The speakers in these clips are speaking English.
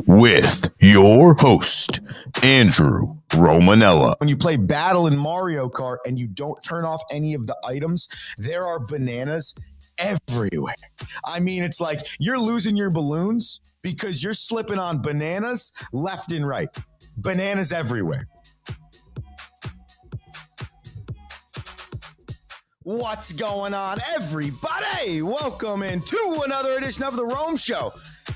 with your host, Andrew Romanella. When you play Battle in Mario Kart and you don't turn off any of the items, there are bananas everywhere. I mean, it's like you're losing your balloons because you're slipping on bananas left and right. Bananas everywhere. What's going on, everybody? Welcome into another edition of The Rome Show.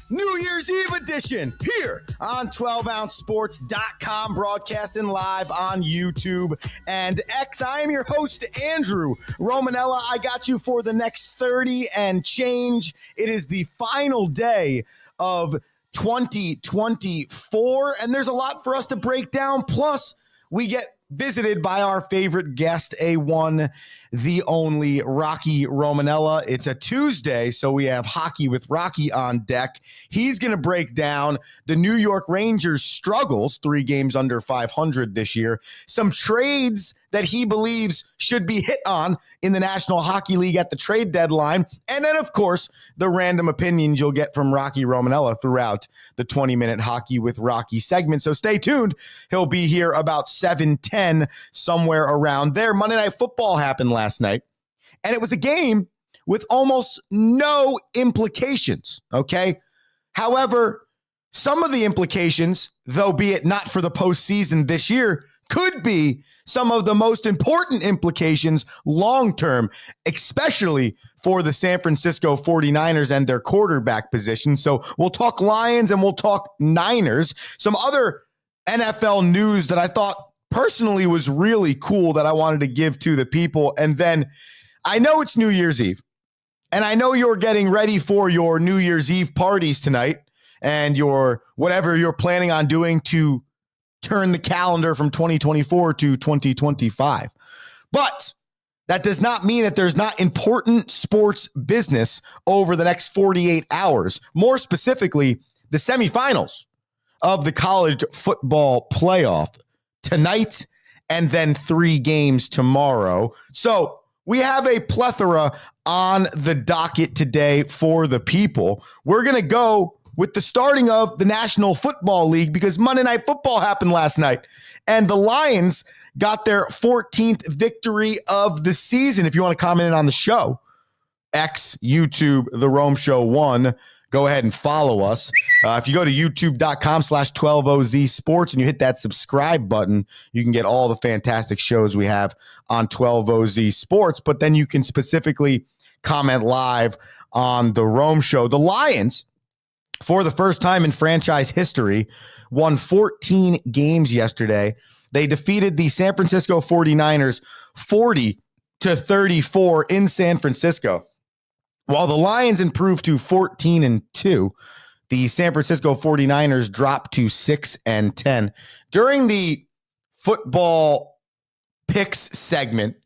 New Year's Eve edition here on 12ouncesports.com, broadcasting live on YouTube and X. I am your host, Andrew Romanella. I got you for the next 30 and change. It is the final day of 2024, and there's a lot for us to break down. Plus, we get visited by our favorite guest, A1, the only Rocky Romanella. It's a Tuesday, so we have Hockey with Rocky on deck. He's going to break down the New York Rangers' struggles, 3 games under 500 this year, some trades that he believes should be hit on in the National Hockey League at the trade deadline, and then, of course, the random opinions you'll get from Rocky Romanella throughout the 20-minute Hockey with Rocky segment. So stay tuned. He'll be here about 7:10, somewhere around there. Monday Night Football happened last night, and it was a game with almost no implications, okay? However, some of the implications, though be it not for the postseason this year, could be some of the most important implications long-term, especially for the San Francisco 49ers and their quarterback position. So we'll talk Lions and we'll talk Niners. Some other NFL news that I thought personally was really cool that I wanted to give to the people. And then I know it's New Year's Eve, and I know you're getting ready for your New Year's Eve parties tonight and your whatever you're planning on doing to turn the calendar from 2024 to 2025. But that does not mean that there's not important sports business over the next 48 hours. More specifically, the semifinals of the college football playoff tonight and then 3 games tomorrow. So we have a plethora on the docket today for the people. We're going to go with the starting of the National Football League because Monday Night Football happened last night, and the Lions got their 14th victory of the season. If you want to comment in on the show, X, YouTube, The Rome Show 1, go ahead and follow us. If you go to youtube.com/12OZ Sports and you hit that subscribe button, you can get all the fantastic shows we have on 12OZ Sports, but then you can specifically comment live on The Rome Show. The Lions, for the first time in franchise history, won 14 games yesterday. They defeated the San Francisco 49ers 40-34 in San Francisco. While the Lions improved to 14-2, the San Francisco 49ers dropped to 6-10. During the football picks segment,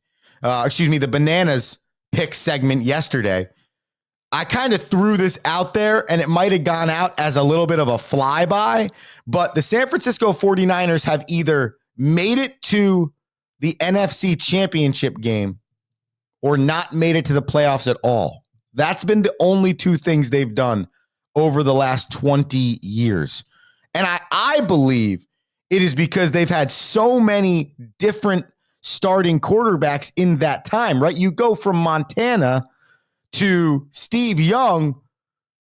the bananas pick segment yesterday, I kind of threw this out there, and it might have gone out as a little bit of a flyby, but the San Francisco 49ers have either made it to the NFC Championship game or not made it to the playoffs at all. That's been the only 2 things they've done over the last 20 years. And I believe it is because they've had so many different starting quarterbacks in that time, right? You go from Montana to Steve Young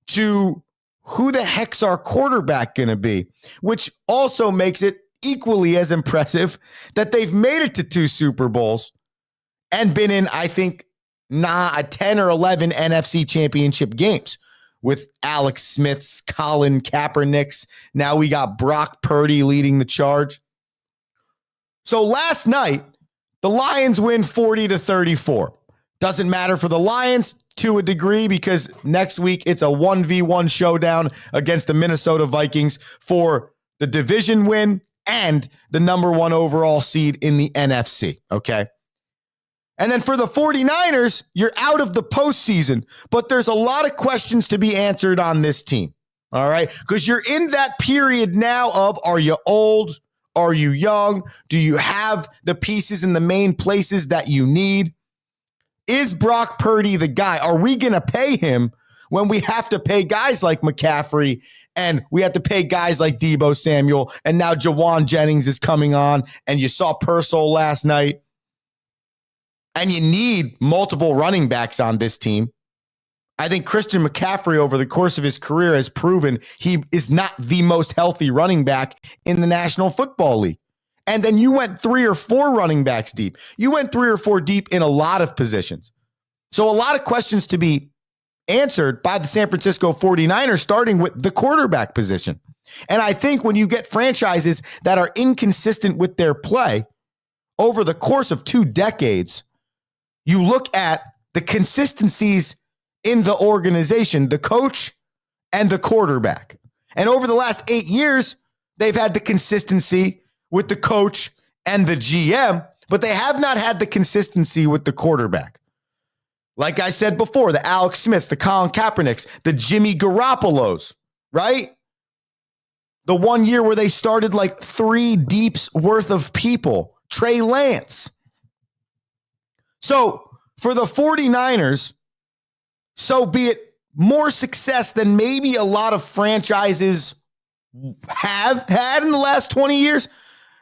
to who the heck's our quarterback going to be, which also makes it equally as impressive that they've made it to 2 Super Bowls and been in, I think, 10 or 11 NFC championship games with Alex Smith's, Colin Kaepernick's. Now we got Brock Purdy leading the charge. So last night, the Lions win 40-34. Doesn't matter for the Lions to a degree because next week it's a 1v1 showdown against the Minnesota Vikings for the division win and the number 1 overall seed in the NFC, okay? And then for the 49ers, you're out of the postseason, but there's a lot of questions to be answered on this team, all right? Because you're in that period now of, are you old? Are you young? Do you have the pieces in the main places that you need? Is Brock Purdy the guy? Are we going to pay him when we have to pay guys like McCaffrey and we have to pay guys like Deebo Samuel, and now Jawan Jennings is coming on, and you saw Purcell last night, and you need multiple running backs on this team. I think Christian McCaffrey over the course of his career has proven he is not the most healthy running back in the National Football League. And then you went 3 or 4 running backs deep. You went 3 or 4 deep in a lot of positions. So a lot of questions to be answered by the San Francisco 49ers, starting with the quarterback position. And I think when you get franchises that are inconsistent with their play over the course of 2 decades, you look at the consistencies in the organization, the coach and the quarterback. And over the last 8 years, they've had the consistency with the coach and the GM, but they have not had the consistency with the quarterback. Like I said before, the Alex Smiths, the Colin Kaepernicks, the Jimmy Garoppolos, right? The one year where they started like 3 deeps worth of people, Trey Lance. So for the 49ers, so be it, more success than maybe a lot of franchises have had in the last 20 years,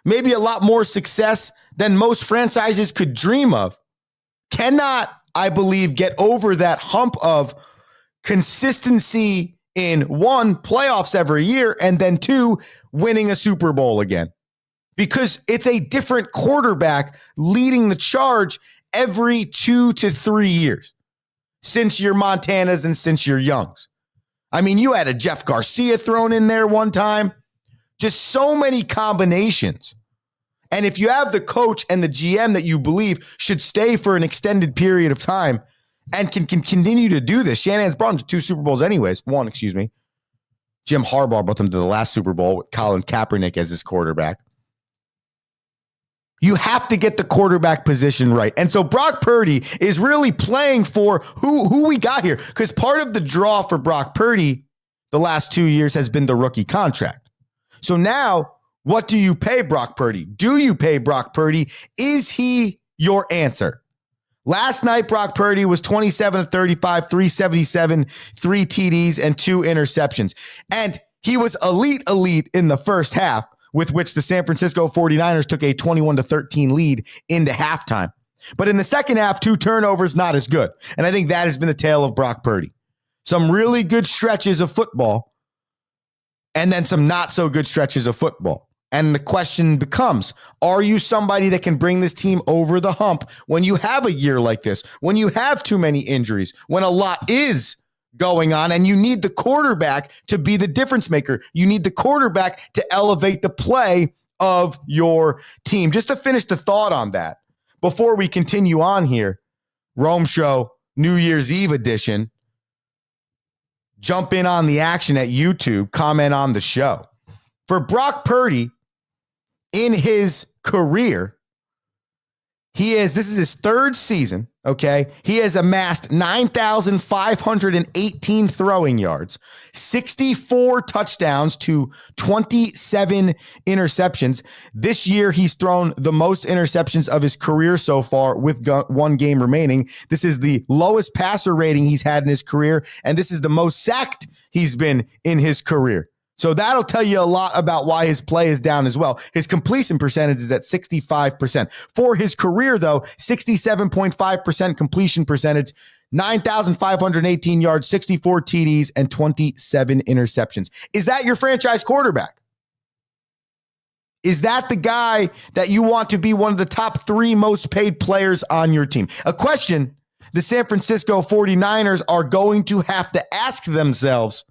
maybe a lot more success than most franchises could dream of, cannot, I believe, get over that hump of consistency in 1, playoffs every year, and then 2, winning a Super Bowl again. Because it's a different quarterback leading the charge every 2 to 3 years. Since your Montanas and since your Youngs. I mean, you had a Jeff Garcia thrown in there one time. Just so many combinations. And if you have the coach and the GM that you believe should stay for an extended period of time and can continue to do this, Shanahan's brought him to 2 Super Bowls anyways. 1, excuse me. Jim Harbaugh brought them to the last Super Bowl with Colin Kaepernick as his quarterback. You have to get the quarterback position right. And so Brock Purdy is really playing for who we got here. Because part of the draw for Brock Purdy the last 2 years has been the rookie contract. So now, what do you pay Brock Purdy? Do you pay Brock Purdy? Is he your answer? Last night, Brock Purdy was 27 of 35, 377, 3 TDs, and 2 interceptions. And he was elite in the first half, with which the San Francisco 49ers took a 21-13 lead into halftime. But in the second half, 2 turnovers, not as good. And I think that has been the tale of Brock Purdy. Some really good stretches of football, and then some not so good stretches of football. And the question becomes, are you somebody that can bring this team over the hump when you have a year like this, when you have too many injuries, when a lot is going on, and you need the quarterback to be the difference maker? You need the quarterback to elevate the play of your team. Just to finish the thought on that, before we continue on here, Rome Show New Year's Eve edition, jump in on the action at YouTube, comment on the show. For Brock Purdy, in his career, this is his 3rd season, okay? He has amassed 9,518 throwing yards, 64 touchdowns to 27 interceptions. This year, he's thrown the most interceptions of his career so far with 1 game remaining. This is the lowest passer rating he's had in his career, and this is the most sacked he's been in his career. So that'll tell you a lot about why his play is down as well. His completion percentage is at 65%. For his career, though, 67.5% completion percentage, 9,518 yards, 64 TDs, and 27 interceptions. Is that your franchise quarterback? Is that the guy that you want to be one of the top 3 most paid players on your team? A question the San Francisco 49ers are going to have to ask themselves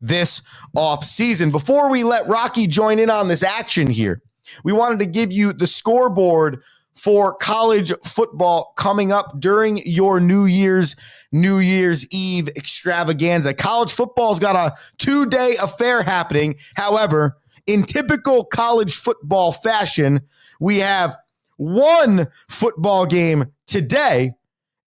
this offseason. Before we let Rocky join in on this action here, we wanted to give you the scoreboard for college football coming up during your New Year's Eve extravaganza. College football's got a 2-day affair happening. However, in typical college football fashion, we have 1 football game today,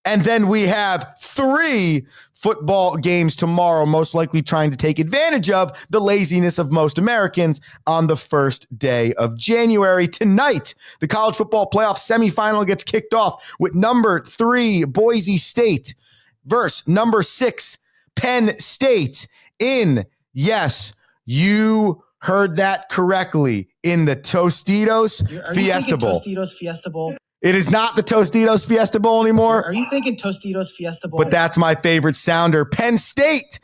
and then we have 3 football games tomorrow, most likely trying to take advantage of the laziness of most Americans on the first day of January. Tonight, the college football playoff semifinal gets kicked off with number 3 Boise State versus number 6 Penn State in, yes, you heard that correctly, in the Tostitos Fiesta Bowl. Tostitos Fiesta Bowl? It is not the Tostitos Fiesta Bowl anymore. Are you thinking Tostitos Fiesta Bowl? But that's my favorite sounder. Penn State,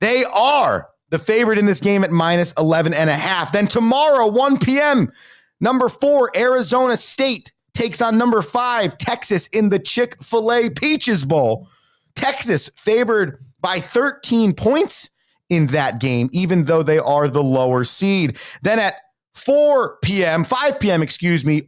they are the favorite in this game at minus 11.5. Then tomorrow, 1 p.m., number 4, Arizona State takes on number 5, Texas, in the Chick-fil-A Peaches Bowl. Texas favored by 13 points in that game, even though they are the lower seed. Then at 5 p.m.,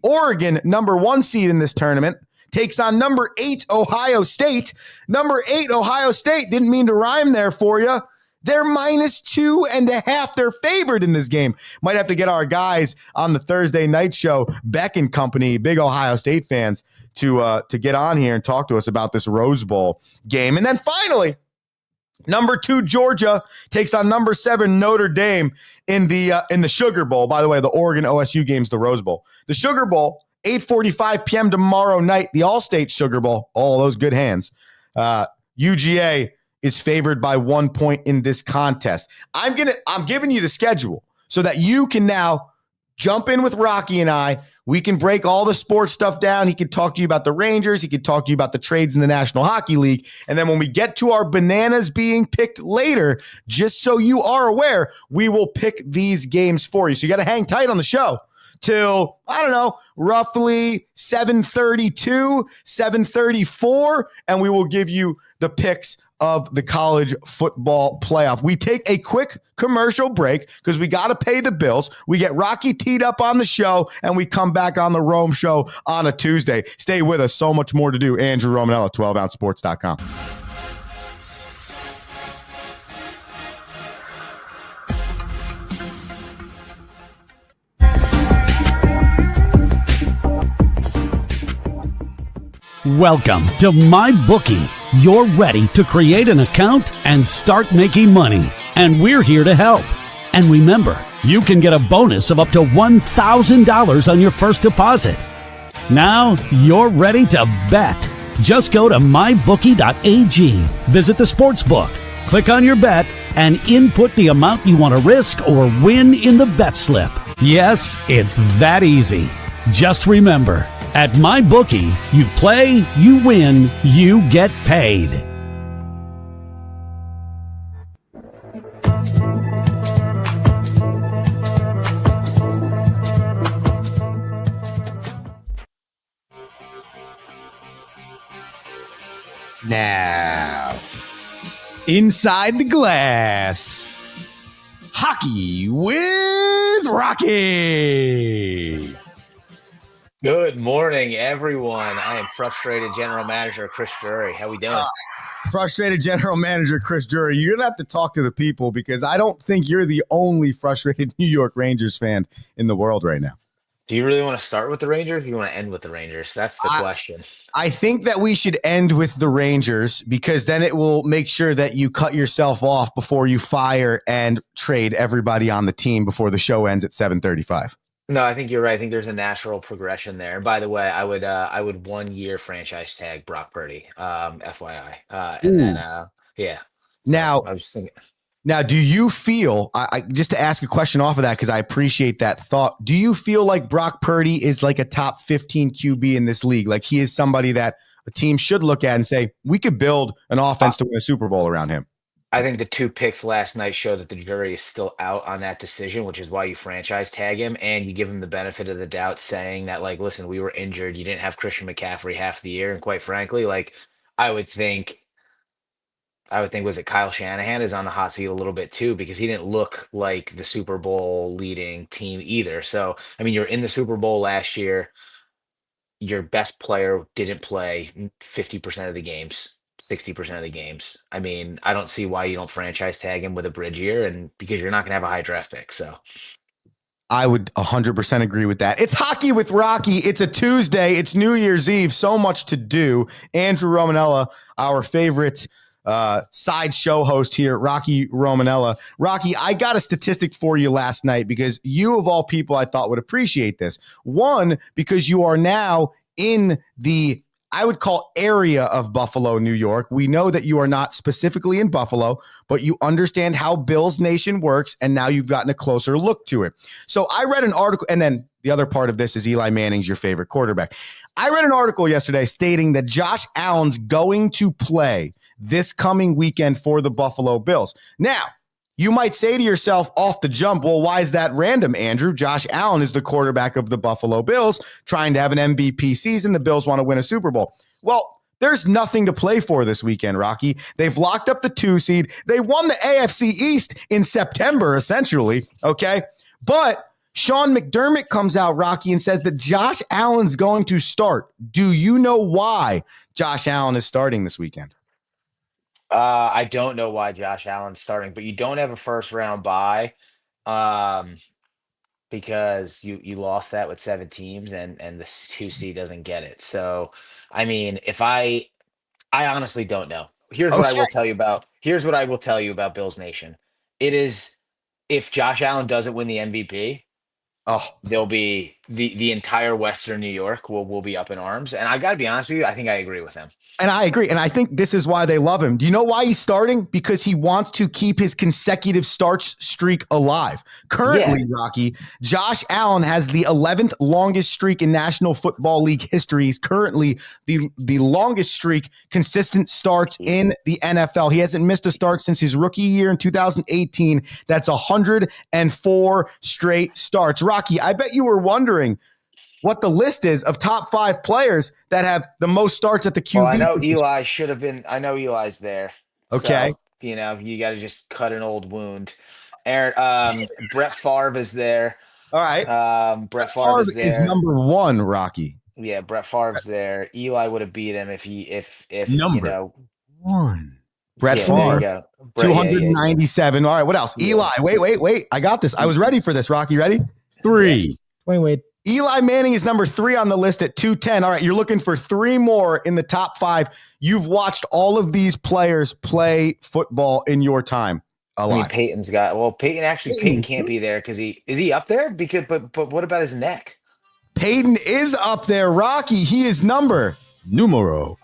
Oregon, number 1 seed in this tournament, takes on number 8, Ohio State. Number 8, Ohio State, didn't mean to rhyme there for you. They're minus 2.5. They're favored in this game. Might have to get our guys on the Thursday night show, Beck and company, big Ohio State fans, to get on here and talk to us about this Rose Bowl game. And then finally, number 2, Georgia takes on number 7, Notre Dame in the Sugar Bowl. By the way, the Oregon OSU game's the Rose Bowl. The Sugar Bowl, 8:45 p.m. tomorrow night, the All-State Sugar Bowl. All those good hands. UGA is favored by 1 point in this contest. I'm giving you the schedule so that you can now jump in with Rocky and I. We can break all the sports stuff down. He can talk to you about the Rangers. He can talk to you about the trades in the National Hockey League. And then when we get to our bananas being picked later, just so you are aware, we will pick these games for you. So you got to hang tight on the show till, I don't know, roughly 7:32, 7:34, and we will give you the picks of the college football playoff. We take a quick commercial break because we got to pay the bills. We get Rocky teed up on the show, and we come back on the Rome Show on a Tuesday. Stay with us. So much more to do. Andrew Romanella, 12ouncesports.com. Welcome to MyBookie. You're ready to create an account and start making money, and we're here to help. And remember, you can get a bonus of up to $1,000 on your first deposit. Now you're ready to bet. Just go to mybookie.ag, visit the sportsbook, click on your bet, and input the amount you want to risk or win in the bet slip. Yes, it's that easy. Just remember, at MyBookie, you play, you win, you get paid. Now, inside the glass, hockey with Rocky. Good morning, everyone. I am frustrated General Manager Chris Drury. How we doing? Frustrated General Manager Chris Drury. You're going to have to talk to the people because I don't think you're the only frustrated New York Rangers fan in the world right now. Do you really want to start with the Rangers or do you want to end with the Rangers? That's the question. I think that we should end with the Rangers because then it will make sure that you cut yourself off before you fire and trade everybody on the team before the show ends at 7:35. No, I think you're right. I think there's a natural progression there. And by the way, I would 1 year franchise tag Brock Purdy, FYI. Yeah. So Now, I was thinking. Now, do you feel, I just to ask a question off of that, because I appreciate that thought, do you feel like Brock Purdy is like a top 15 QB in this league? Like he is somebody that a team should look at and say, we could build an offense to win a Super Bowl around him? I think the 2 picks last night show that the jury is still out on that decision, which is why you franchise tag him and you give him the benefit of the doubt saying that, like, listen, we were injured. You didn't have Christian McCaffrey half the year. And quite frankly, like, I would think, was it Kyle Shanahan is on the hot seat a little bit too, because he didn't look like the Super Bowl leading team either. So, I mean, you're in the Super Bowl last year. Your best player didn't play 50% of the games, 60% of the games. I mean, I don't see why you don't franchise tag him with a bridge year, and because you're not going to have a high draft pick. So I would 100% agree with that. It's Hockey with Rocky. It's a Tuesday. It's New Year's Eve. So much to do. Andrew Romanella, our favorite side show host here, Rocky Romanella. Rocky, I got a statistic for you last night because you, of all people, I thought would appreciate this. One, because you are now in the I would call area of Buffalo, New York. We know that you are not specifically in Buffalo, but you understand how Bills Nation works, and now you've gotten a closer look to it. So I read an article, and then the other part of this is Eli Manning's your favorite quarterback. I read an article yesterday stating that Josh Allen's going to play this coming weekend for the Buffalo Bills. Now, you might say to yourself off the jump, well, why is that random, Andrew? Josh Allen is the quarterback of the Buffalo Bills trying to have an MVP season. The Bills want to win a Super Bowl. Well, there's nothing to play for this weekend, Rocky. They've locked up the 2 seed. They won the AFC East in September, essentially, okay? But Sean McDermott comes out, Rocky, and says that Josh Allen's going to start. Do you know why Josh Allen is starting this weekend? I don't know why Josh Allen's starting, but you don't have a first round bye, because you lost that with 7 teams, and the 2 seed doesn't get it. So, I mean, if I honestly don't know. Here's what I will tell you about. Here's what I will tell you about Bills Nation. It is, if Josh Allen doesn't win the MVP, there'll be the entire Western New York will be up in arms. And I got to be honest with you, I think I agree with him. And I agree. And I think this is why they love him. Do you know why he's starting? Because he wants to keep his consecutive starts streak alive. Currently, Rocky, Josh Allen has the 11th longest streak in National Football League history. He's currently the longest streak consistent starts in the NFL. He hasn't missed a start since his rookie year in 2018. That's 104 straight starts. Rocky, I bet you were wondering what the list is of top 5 players that have the most starts at the QB. Well, I know Eli should have been. I know Eli's there. Okay. So, you got to just cut an old wound. Aaron, Brett Favre is there. All right. Brett Favre is number 1, Rocky. Yeah, Brett Favre's there. Eli would have beat him if number 1. Brett Favre. Favre. 297. All right. What else? Yeah. Eli. Wait. I got this. I was ready for this. Rocky, ready? 3. Wait. Eli Manning is number 3 on the list at 210. All right, you're looking for 3 more in the top 5. You've watched all of these players play football in your time. I mean, Peyton's got. Well, Peyton can't be there because is he up there? Because but what about his neck? Peyton is up there, Rocky. He is numero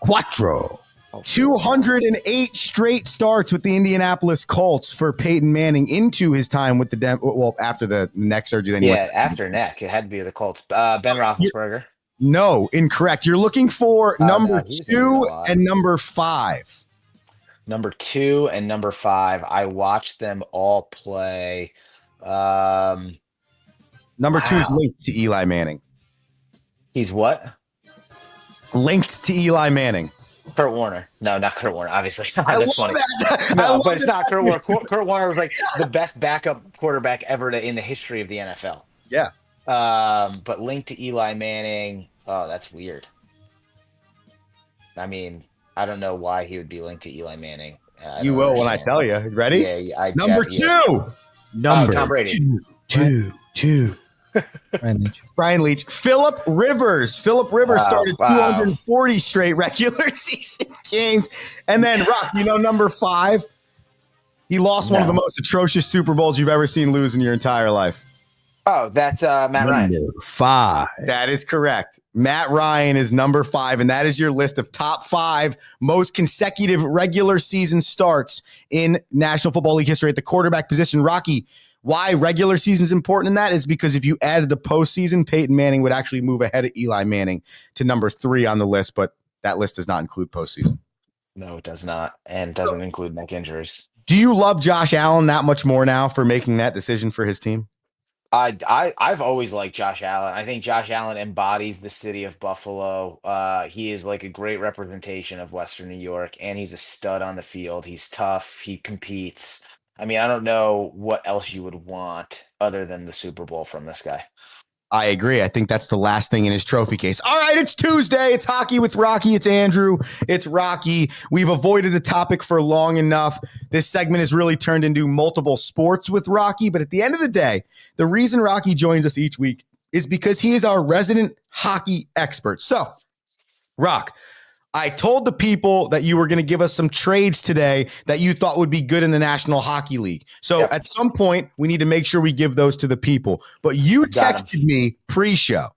4. 208 straight starts with the Indianapolis Colts for Peyton Manning into his time with the after the neck surgery. Then after neck, it had to be the Colts. Ben Roethlisberger. No, incorrect. You're looking for number 2 and number 5. Number 2 and number 5. I watched them all play. Number 2 is linked to Eli Manning. He's what? Linked to Eli Manning. Kurt Warner. No, not Kurt Warner, obviously. That's funny. No, but it's not Kurt Warner. Kurt Warner was like the best backup quarterback ever in the history of the NFL. Yeah. But linked to Eli Manning. Oh, that's weird. I mean, I don't know why he would be linked to Eli Manning. You will when I tell you. Ready? Yeah. Number 2. Number Tom Brady. 2. Brian Leach. Phillip Rivers. Started 240 straight regular season games. And then, Rock, number 5? He lost one of the most atrocious Super Bowls you've ever seen lose in your entire life. Oh, that's Matt Ryan. Number 5. That is correct. Matt Ryan is number 5, and that is your list of top 5 most consecutive regular season starts in National Football League history at the quarterback position. Rocky, why regular season is important in that is because if you added the postseason, Peyton Manning would actually move ahead of Eli Manning to number 3 on the list, but that list does not include postseason. No, it does not, and doesn't include neck injuries. Do you love Josh Allen that much more now for making that decision for his team? I've always liked Josh Allen. I think Josh Allen embodies the city of Buffalo. He is like a great representation of Western New York, and he's a stud on the field. He's tough. He competes. I mean, I don't know what else you would want other than the Super Bowl from this guy. I agree. I think that's the last thing in his trophy case. All right, it's Tuesday. It's Hockey with Rocky. It's Andrew. It's Rocky. We've avoided the topic for long enough. This segment has really turned into multiple sports with Rocky. But at the end of the day, the reason Rocky joins us each week is because he is our resident hockey expert. So, Rock, I told the people that you were going to give us some trades today that you thought would be good in the National Hockey League. So At some point, we need to make sure we give those to the people. But you texted me pre-show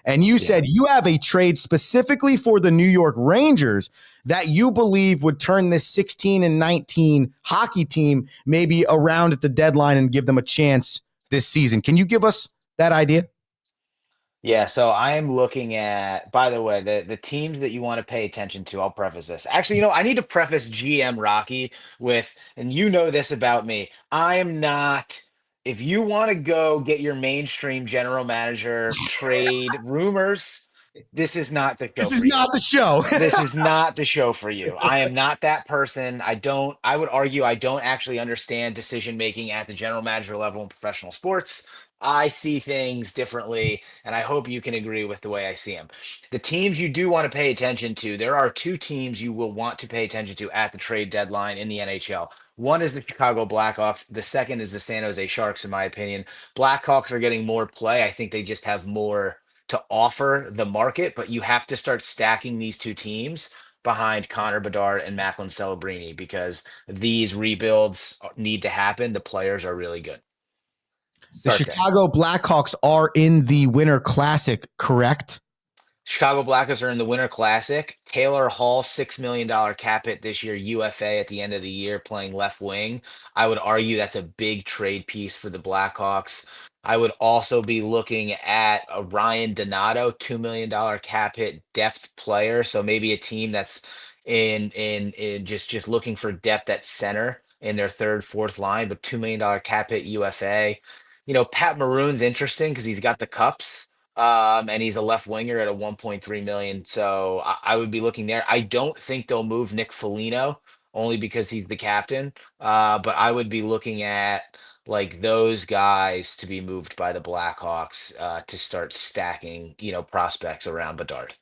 And you said you have a trade specifically for the New York Rangers that you believe would turn this 16 and 19 hockey team maybe around at the deadline and give them a chance this season. Can you give us that idea? Yeah, so I am looking at, by the way, the teams that you want to pay attention to. I'll preface this. Actually, I need to preface GM Rocky with, and you know this about me. I am not, if you want to go get your mainstream general manager trade rumors, this is not the show This is for you. not the show. This is not the show for you. I am not that person. I would argue I don't actually understand decision making at the general manager level in professional sports. I see things differently, and I hope you can agree with the way I see them. The teams you do want to pay attention to, there are two teams you will want to pay attention to at the trade deadline in the NHL. One is the Chicago Blackhawks. The second is the San Jose Sharks, in my opinion. Blackhawks are getting more play. I think they just have more to offer the market, but you have to start stacking these two teams behind Connor Bedard and Macklin Celebrini because these rebuilds need to happen. The players are really good. The Start there. Chicago Blackhawks are in the Winter Classic, correct? Chicago Blackhawks are in the Winter Classic. Taylor Hall, $6 million cap hit this year, UFA at the end of the year, playing left wing. I would argue that's a big trade piece for the Blackhawks. I would also be looking at a Ryan Donato, $2 million cap hit depth player. So maybe a team that's in just looking for depth at center in their third, fourth line, but $2 million cap hit UFA. Pat Maroon's interesting because he's got the cups. And he's a left winger at a 1.3 million. So I would be looking there. I don't think they'll move Nick Foligno only because he's the captain. But I would be looking at like those guys to be moved by the Blackhawks to start stacking, prospects around Bedard.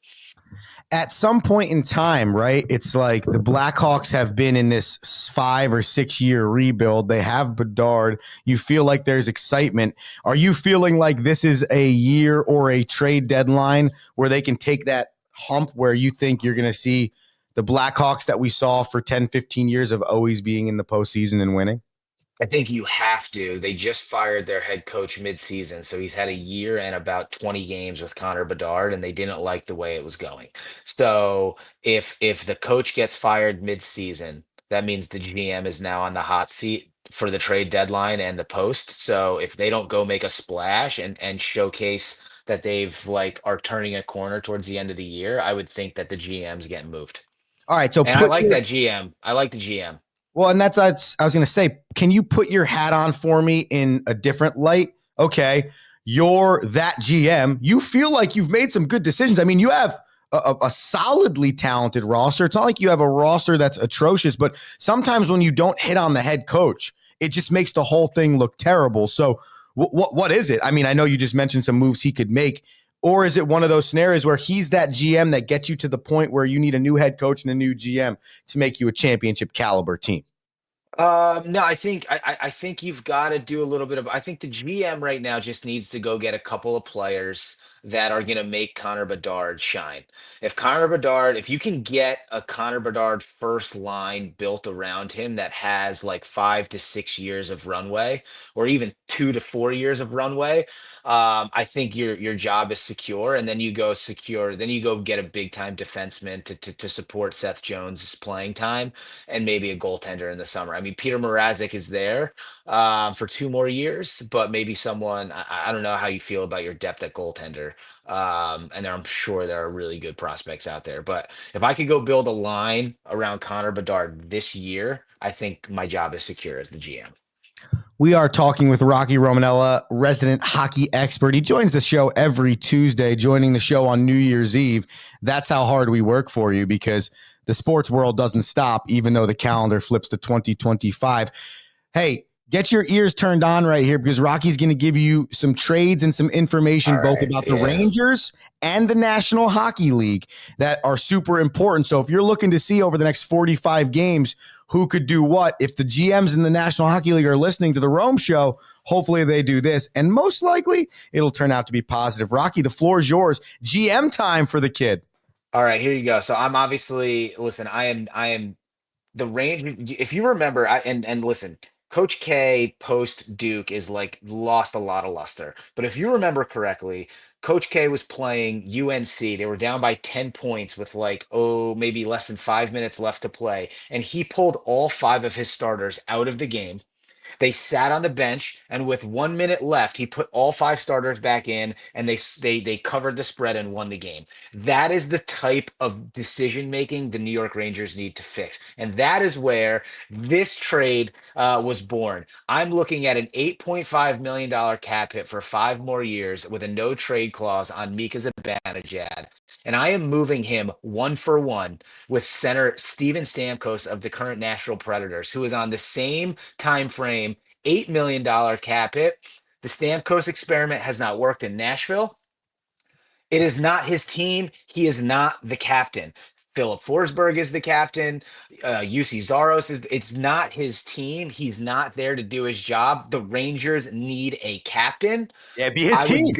At some point in time, right? It's like the Blackhawks have been in this 5 or 6 year rebuild. They have Bedard. You feel like there's excitement. Are you feeling like this is a year or a trade deadline where they can take that hump where you think you're going to see the Blackhawks that we saw for 10, 15 years of always being in the postseason and winning? I think you have to. They just fired their head coach mid-season, so he's had a year and about 20 games with Connor Bedard, and they didn't like the way it was going. So if the coach gets fired mid-season, that means the GM is now on the hot seat for the trade deadline and the post. So if they don't go make a splash and showcase that they've are turning a corner towards the end of the year, I would think that the GM's getting moved. All right. So And I like that GM. I like the GM. Well, and I was going to say, can you put your hat on for me in a different light? Okay, you're that GM. You feel like you've made some good decisions. I mean, you have a solidly talented roster. It's not like you have a roster that's atrocious, but sometimes when you don't hit on the head coach, it just makes the whole thing look terrible. So what is it? I mean, I know you just mentioned some moves he could make. Or is it one of those scenarios where he's that GM that gets you to the point where you need a new head coach and a new GM to make you a championship caliber team? No, I think you've got to do a little bit of. I think the GM right now just needs to go get a couple of players that are going to make Connor Bedard shine. If you can get a Connor Bedard first line built around him that has like 5 to 6 years of runway, or even 2 to 4 years of runway, I think your job is secure. And then you go secure. Then you go get a big time defenseman to support Seth Jones' playing time, and maybe a goaltender in the summer. I mean, Peter Mrazek is there for 2 more years, but maybe someone, I don't know how you feel about your depth at goaltender. I'm sure there are really good prospects out there. But if I could go build a line around Connor Bedard this year, I think my job is secure as the GM. We are talking with Rocky Romanella, resident hockey expert. He joins the show every Tuesday, joining the show on New Year's Eve. That's how hard we work for you, because the sports world doesn't stop, even though the calendar flips to 2025. Hey, get your ears turned on right here, because Rocky's going to give you some trades and some information both about the Rangers and the National Hockey League that are super important. So if you're looking to see over the next 45 games who could do what, if the GMs in the National Hockey League are listening to the Rome Show, hopefully they do this. And most likely it'll turn out to be positive. Rocky, the floor is yours. GM time for the kid. All right, here you go. So I'm obviously, listen, I am the range. If you remember, and listen, Coach K post Duke is lost a lot of luster. But if you remember correctly, Coach K was playing UNC. They were down by 10 points with maybe less than 5 minutes left to play. And he pulled all five of his starters out of the game. They sat on the bench, and with 1 minute left, he put all five starters back in, and they covered the spread and won the game. That is the type of decision making the New York Rangers need to fix, and that is where this trade was born. I'm looking at an $8.5 million cap hit for 5 more years with a no trade clause on Mika Zibanejad, and I am moving him 1-for-1 with center Steven Stamkos of the current Nashville Predators, who is on the same time frame, $8 million cap hit. The Stamkos experiment has not worked in Nashville. It is not his team. He is not the captain. Philip Forsberg is the captain. UC Zaros is. It's not his team. He's not there to do his job. The Rangers need a captain. Yeah, be his team.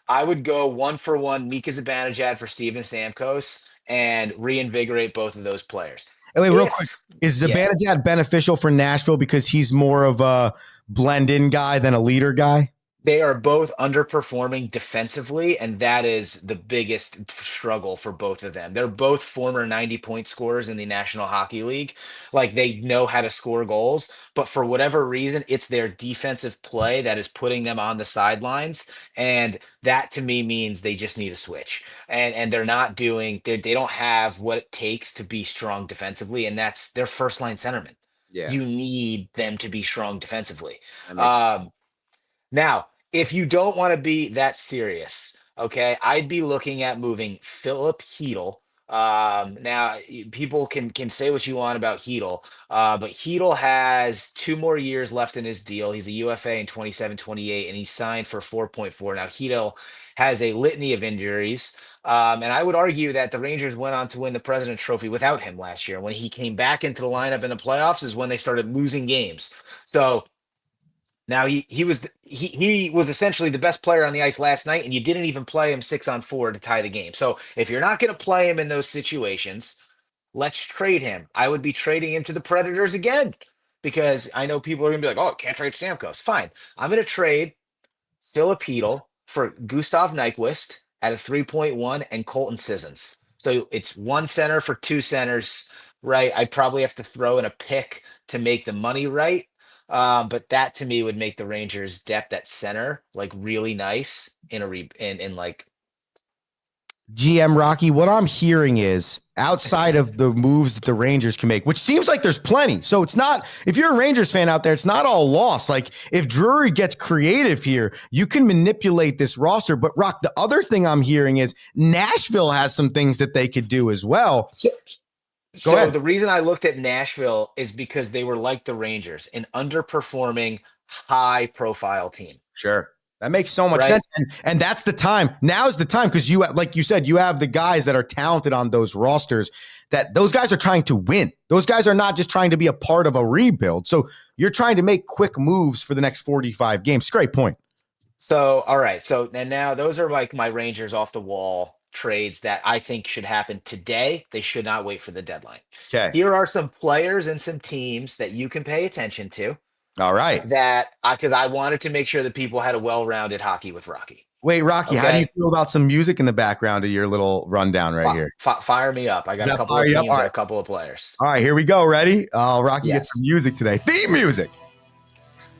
I would go 1-for-1 Mika Zibanejad for Steven Stamkos and reinvigorate both of those players. Hey, wait, real quick. Is Zibanejad beneficial for Nashville because he's more of a blend-in guy than a leader guy? They are both underperforming defensively, and that is the biggest struggle for both of them. They're both former 90-point scorers in the National Hockey League. Like, they know how to score goals, but for whatever reason, it's their defensive play that is putting them on the sidelines. And that to me means they just need a switch. And they're not doing, they don't have what it takes to be strong defensively, and that's their first line centerman. Yeah. You need them to be strong defensively. That makes sense. Now, if you don't want to be that serious, okay, I'd be looking at moving Philip Hedl. Now, people can say what you want about Hedl, but Hedl has 2 more years left in his deal. He's a UFA in 27-28, and he's signed for 4.4. Now, Hedl has a litany of injuries, and I would argue that the Rangers went on to win the President's Trophy without him last year. When he came back into the lineup in the playoffs is when they started losing games. So now he was essentially the best player on the ice last night, and you didn't even play him 6-on-4 to tie the game. So if you're not going to play him in those situations, let's trade him. I would be trading him to the Predators again, because I know people are going to be like, "Oh, can't trade Stamkos." Fine, I'm going to trade Philip Hedl for Gustav Nyquist at a 3.1 and Colton Sissons. So it's one center for two centers, right? I'd probably have to throw in a pick to make the money right. But that to me would make the Rangers' depth at center like really nice in like GM Rocky, what I'm hearing is outside of the moves that the Rangers can make, which seems like there's plenty. So it's not, if you're a Rangers fan out there, it's not all lost. Like if Drury gets creative here, you can manipulate this roster. But Rock, the other thing I'm hearing is Nashville has some things that they could do as well. So the reason I looked at Nashville is because they were like the Rangers, an underperforming, high-profile team. Sure. That makes so much sense. And that's the time. Now's the time because like you said, you have the guys that are talented on those rosters that those guys are trying to win. Those guys are not just trying to be a part of a rebuild. So you're trying to make quick moves for the next 45 games. Great point. So, all right. So, and now those are like my Rangers off the wall trades that I think should happen today. They should not wait for the deadline. Okay. Here are some players and some teams that you can pay attention to. All right. Because I wanted to make sure that people had a well-rounded hockey with Rocky. Wait, Rocky, how do you feel about some music in the background of your little rundown right here? Fire me up. I got a couple of teams and a couple of players. All right, here we go. Ready? Rocky gets some music today. Theme music.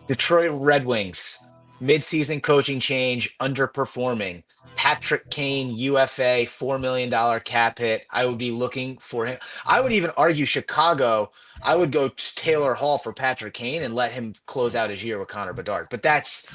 Detroit Red Wings, midseason coaching change, underperforming. Patrick Kane, UFA, $4 million cap hit. I would be looking for him. I would even argue Chicago. I would go Taylor Hall for Patrick Kane and let him close out his year with Connor Bedard. But that's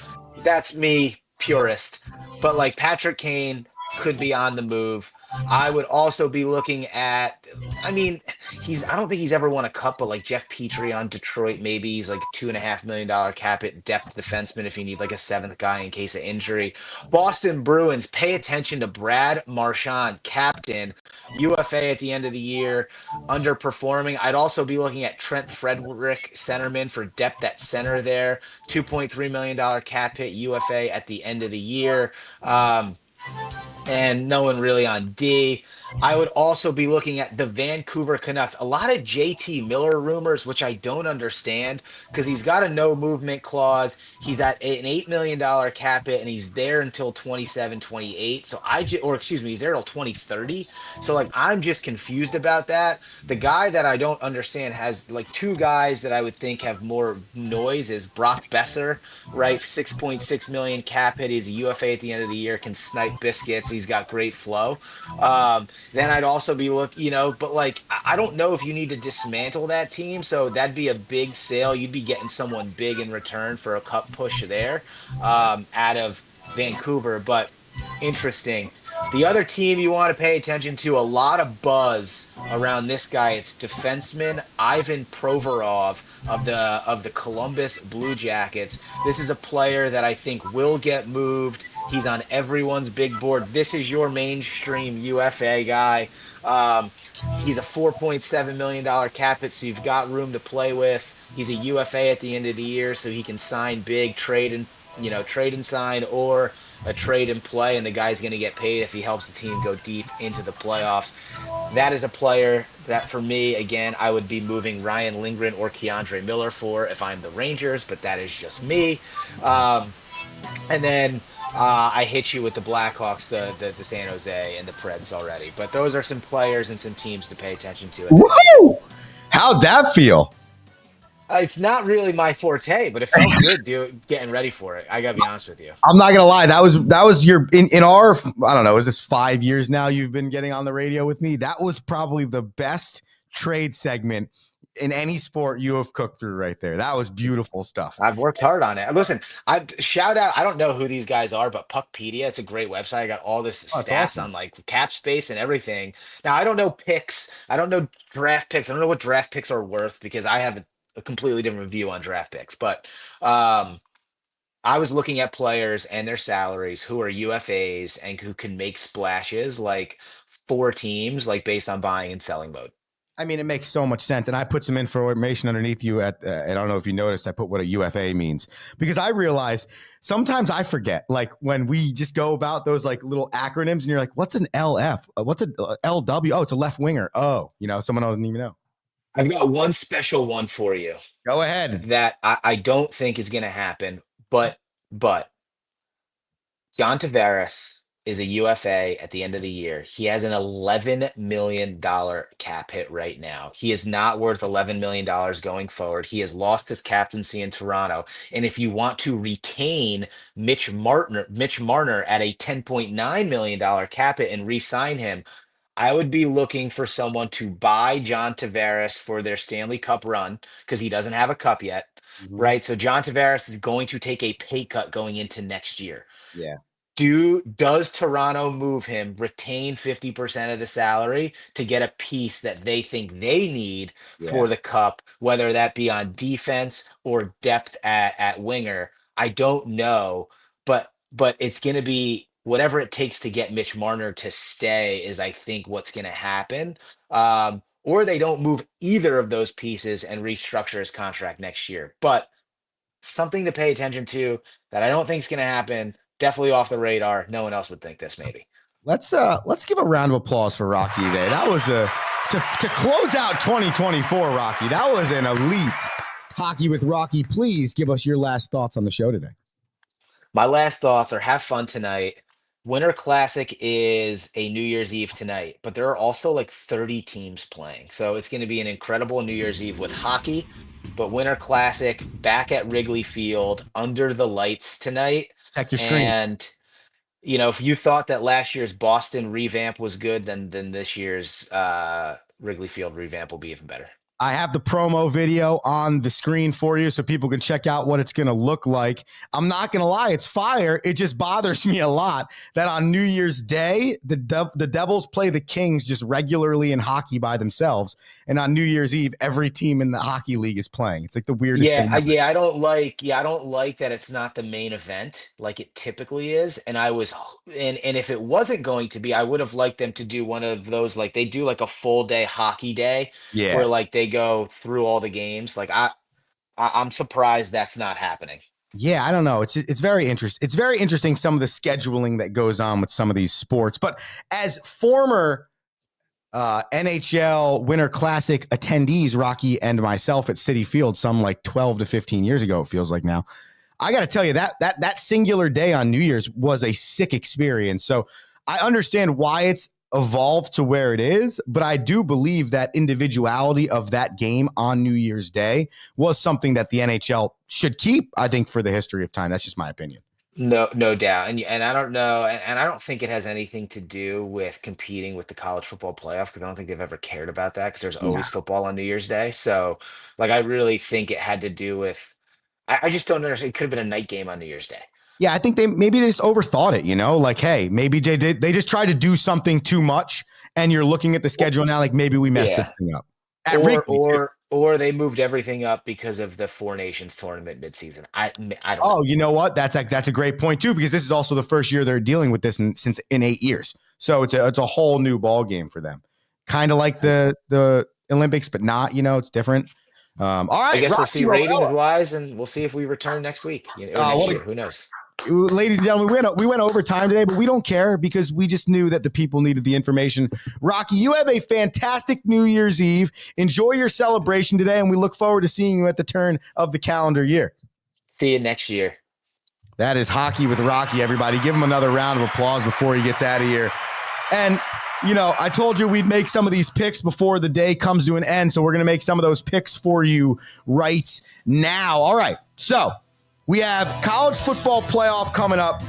me, purist. But like Patrick Kane could be on the move. I would also be looking at, I don't think he's ever won a cup, but like Jeff Petrie on Detroit, maybe he's like $2.5 million cap hit depth defenseman if you need like a seventh guy in case of injury. Boston Bruins, pay attention to Brad Marchand, captain, UFA at the end of the year, underperforming. I'd also be looking at Trent Frederick, centerman for depth at center there, $2.3 million cap hit UFA at the end of the year. and no one really on D. I would also be looking at the Vancouver Canucks. A lot of JT Miller rumors, which I don't understand because he's got a no movement clause. He's at an $8 million cap hit and he's there until 27, 28. So or excuse me, he's there until 2030. So like, I'm just confused about that. The guy that I don't understand has like two guys that I would think have more noise is Brock Besser, right? 6.6 million cap hit. He's a UFA at the end of the year, can snipe biscuits. He's got great flow. Then I'd also be but like I don't know if you need to dismantle that team. So that'd be a big sale. You'd be getting someone big in return for a cup push there, out of Vancouver. But interesting. The other team you want to pay attention to, a lot of buzz around this guy. It's defenseman Ivan Provorov of the Columbus Blue Jackets. This is a player that I think will get moved. He's on everyone's big board. This is your mainstream UFA guy. He's a $4.7 million cap hit, so you've got room to play with. He's a UFA at the end of the year, so he can sign big, trade and sign, or a trade and play, and the guy's going to get paid if he helps the team go deep into the playoffs. That is a player that, for me, again, I would be moving Ryan Lindgren or Keandre Miller for if I'm the Rangers, but that is just me. And then I hit you with the Blackhawks, the San Jose, and the Preds already. But those are some players and some teams to pay attention to at the Woo! How'd that feel? It's not really my forte, but it felt good getting ready for it. I gotta be honest with you. I'm not gonna lie. That was your in our, I don't know, is this 5 years now you've been getting on the radio with me? That was probably the best trade segment in any sport you have cooked through right there. That was beautiful stuff. I've worked hard on it. Listen, I shout out. I don't know who these guys are, but Puckpedia, it's a great website. I got all this Oh, it's stats awesome. on like cap space and everything. Now I don't know picks. I don't know draft picks. I don't know what draft picks are worth because I have a completely different view on draft picks. But I was looking at players and their salaries who are UFAs and who can make splashes like four teams, like based on buying and selling mode. I mean, it makes so much sense. And I put some information underneath you I don't know if you noticed, I put what a UFA means because I realized sometimes I forget, like when we just go about those like little acronyms and you're like, what's an LF? What's an LW? Oh, it's a left winger. Oh, someone doesn't even know. I've got one special one for you Go ahead. that I don't think is going to happen, but John Tavares is a UFA at the end of the year. He has an $11 million cap hit right now. He is not worth $11 million going forward. He has lost his captaincy in Toronto. And if you want to retain Mitch Marner at a $10.9 million cap hit and re-sign him, I would be looking for someone to buy John Tavares for their Stanley Cup run because he doesn't have a cup yet, Mhm. right? So John Tavares is going to take a pay cut going into next year. Yeah. Does Toronto move him, retain 50% of the salary to get a piece that they think they need Yeah. for the cup, whether that be on defense or depth at winger? I don't know, but it's gonna be whatever it takes to get Mitch Marner to stay is I think what's gonna happen. Or they don't move either of those pieces and restructure his contract next year. But something to pay attention to that I don't think is going to happen. Definitely off the radar. No one else would think this, maybe. Let's give a round of applause for Rocky today. That was to close out 2024, Rocky. That was an elite Hockey with Rocky. Please give us your last thoughts on the show today. My last thoughts are have fun tonight. Winter Classic is a New Year's Eve tonight, but there are also like 30 teams playing. So it's going to be an incredible New Year's Eve with hockey. But Winter Classic back at Wrigley Field under the lights tonight. Check your screen. And if you thought that last year's Boston revamp was good, then this year's Wrigley Field revamp will be even better. I have the promo video on the screen for you so people can check out what it's going to look like. I'm not going to lie, it's fire. It just bothers me a lot that on New Year's Day, the Devils play the Kings just regularly in hockey by themselves. And on New Year's Eve, every team in the hockey league is playing. It's like the weirdest thing. I don't like that it's not the main event like it typically is. And and if it wasn't going to be, I would have liked them to do one of those, like they do like a full day hockey day where like they go through all the games. Like I'm surprised that's not happening. Yeah, I don't know. It's very interesting. It's very interesting some of the scheduling that goes on with some of these sports. But as former NHL Winter Classic attendees, Rocky and myself at Citi Field, some like 12 to 15 years ago, it feels like now. I got to tell you that singular day on New Year's was a sick experience. So I understand why it's evolved to where it is, but I do believe that individuality of that game on New Year's Day was something that the NHL should keep, I think, for the history of time. That's just my opinion. No doubt. And I don't know, and I don't think it has anything to do with competing with the college football playoff, because I don't think they've ever cared about that, because there's always football on New Year's Day. So like I really think it had to do with I just don't understand. It could have been a night game on New Year's Day. Yeah, I think they just overthought it, like, hey, maybe they just tried to do something too much, and you're looking at the schedule now like maybe we messed this thing up. Or they moved everything up because of the Four Nations tournament midseason. I don't know. Oh, you know what? That's a great point too, because this is also the first year they're dealing with this since in 8 years. So it's a whole new ball game for them. Kind of like the Olympics, but not, it's different. All right. I guess we'll see ratings wise, and we'll see if we return next week. Next year. Who knows? Ladies and gentlemen, we went over time today, but we don't care because we just knew that the people needed the information. Rocky, you have a fantastic New Year's Eve. Enjoy your celebration today, and we look forward to seeing you at the turn of the calendar year. See you next year. That is Hockey with Rocky, everybody. Give him another round of applause before he gets out of here. And, I told you we'd make some of these picks before the day comes to an end, so we're going to make some of those picks for you right now. All right, so we have college football playoff coming up.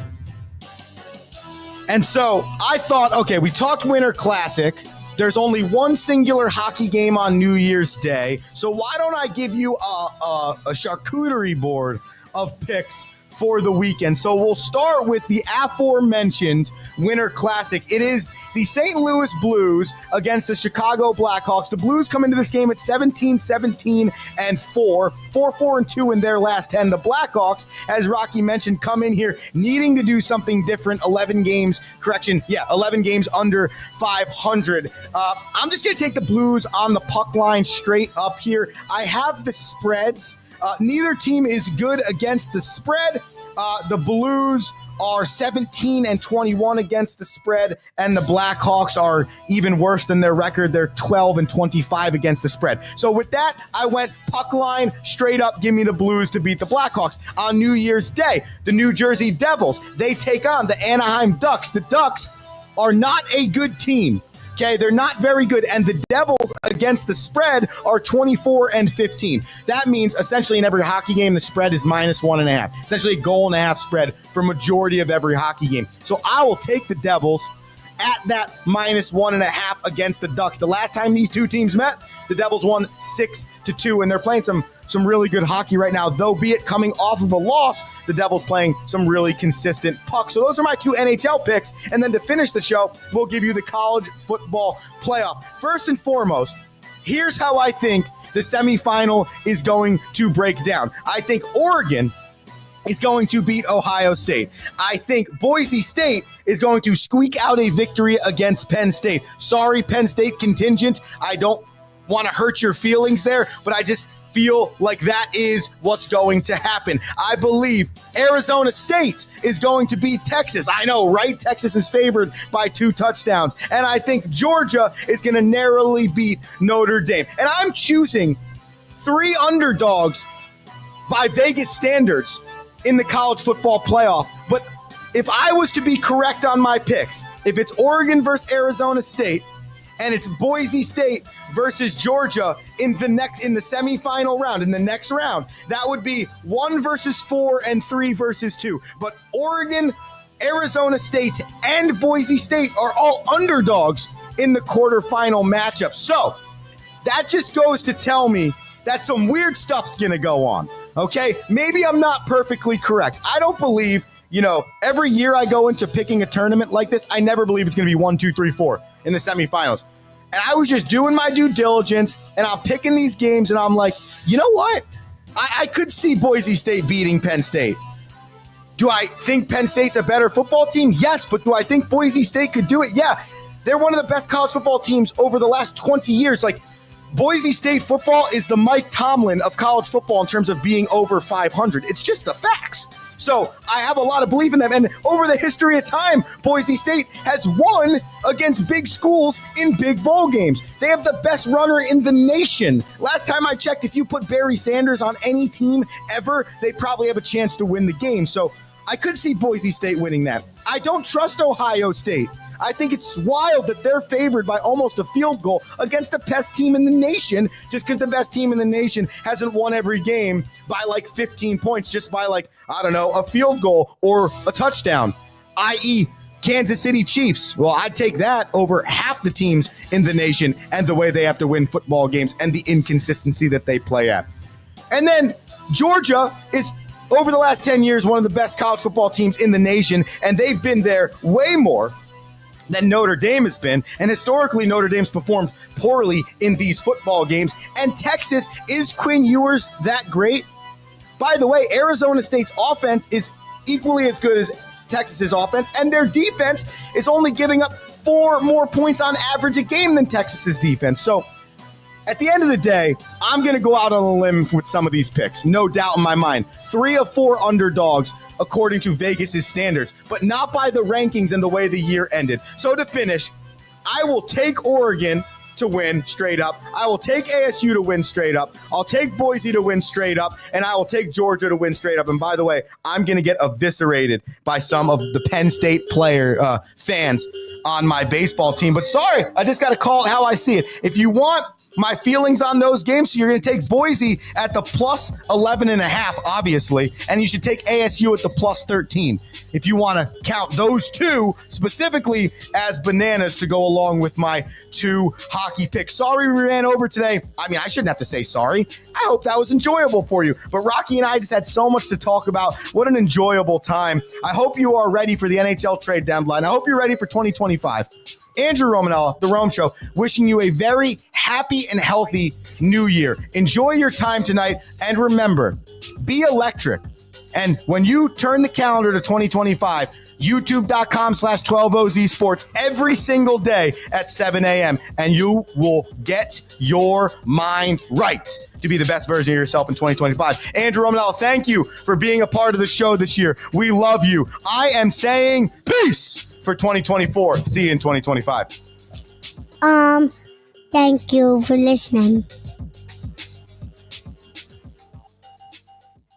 And so I thought, okay, we talked Winter Classic. There's only one singular hockey game on New Year's Day. So why don't I give you a charcuterie board of picks for the weekend? So we'll start with the aforementioned Winter Classic. It is the St. Louis Blues against the Chicago Blackhawks. The Blues come into this game at 17-17-4, 4-4-2 in their last 10. The Blackhawks, as Rocky mentioned, come in here needing to do something different. 11 games under 500. I'm just going to take the Blues on the puck line straight up here. I have the spreads. Neither team is good against the spread. The Blues are 17-21 against the spread, and the Blackhawks are even worse than their record. They're 12-25 against the spread. So with that, I went puck line straight up. Give me the Blues to beat the Blackhawks. On New Year's Day, the New Jersey Devils, they take on the Anaheim Ducks. The Ducks are not a good team. Okay, they're not very good, and the Devils against the spread are 24-15. That means essentially in every hockey game, the spread is -1.5. Essentially a goal and a half spread for majority of every hockey game. So I will take the Devils at that -1.5 against the Ducks. The last time these two teams met, the Devils won 6-2, and they're playing some really good hockey right now, though be it coming off of a loss, the Devils playing some really consistent puck. So those are my two NHL picks. And then to finish the show, we'll give you the college football playoff. First and foremost, here's how I think the semifinal is going to break down. I think Oregon is going to beat Ohio State. I think Boise State is going to squeak out a victory against Penn State. Sorry, Penn State contingent. I don't want to hurt your feelings there, but I just feel like that is what's going to happen. I believe Arizona State is going to beat Texas. I know, right? Texas is favored by 2 touchdowns. And I think Georgia is going to narrowly beat Notre Dame. And I'm choosing 3 underdogs by Vegas standards in the college football playoff. But if I was to be correct on my picks, if it's Oregon versus Arizona State, and it's Boise State versus Georgia in the semifinal round, in the next round, that would be 1 versus 4 and 3 versus 2. But Oregon, Arizona State, and Boise State are all underdogs in the quarterfinal matchup. So that just goes to tell me that some weird stuff's going to go on. Okay? Maybe I'm not perfectly correct. I don't believe, every year I go into picking a tournament like this, I never believe it's going to be 1, 2, 3, 4 in the semifinals. And I was just doing my due diligence, and I'm picking these games, and I'm like, you know what? I could see Boise State beating Penn State. Do I think Penn State's a better football team? Yes, but do I think Boise State could do it? Yeah. They're one of the best college football teams over the last 20 years. Like, Boise State football is the Mike Tomlin of college football in terms of being over 500. It's just the facts. So I have a lot of belief in them. And over the history of time, Boise State has won against big schools in big bowl games. They have the best runner in the nation. Last time I checked, if you put Barry Sanders on any team ever, they probably have a chance to win the game. So I could see Boise State winning that. I don't trust Ohio State. I think it's wild that they're favored by almost a field goal against the best team in the nation, just because the best team in the nation hasn't won every game by like 15 points, just by like, I don't know, a field goal or a touchdown, i.e. Kansas City Chiefs. Well, I'd take that over half the teams in the nation and the way they have to win football games and the inconsistency that they play at. And then Georgia is, over the last 10 years, one of the best college football teams in the nation, and they've been there way more than Notre Dame has been. And historically, Notre Dame's performed poorly in these football games. And Texas, is Quinn Ewers that great? By the way, Arizona State's offense is equally as good as Texas's offense, and their defense is only giving up 4 more points on average a game than Texas's defense. So at the end of the day, I'm going to go out on a limb with some of these picks. No doubt in my mind. 3 of 4 underdogs according to Vegas's standards, but not by the rankings and the way the year ended. So to finish, I will take Oregon to win straight up. I will take ASU to win straight up. I'll take Boise to win straight up, and I will take Georgia to win straight up. And by the way, I'm going to get eviscerated by some of the Penn State fans on my baseball team. But sorry, I just got to call it how I see it. If you want my feelings on those games, so you're going to take Boise at the plus 11.5, obviously, and you should take ASU at the plus 13. If you want to count those two specifically as bananas to go along with my 2 hockey picks. Sorry we ran over today. I mean, I shouldn't have to say sorry. I hope that was enjoyable for you. But Rocky and I just had so much to talk about. What an enjoyable time. I hope you are ready for the NHL trade deadline. I hope you're ready for 2025. Andrew Romanella, The Rome Show, wishing you a very happy and healthy new year. Enjoy your time tonight, and remember, be electric. And when you turn the calendar to 2025, youtube.com/12OZ Sports every single day at 7 a.m. and you will get your mind right to be the best version of yourself in 2025. Andrew Romanella, thank you for being a part of the show this year. We love you. I am saying peace for 2024. See you in 2025. Thank you for listening.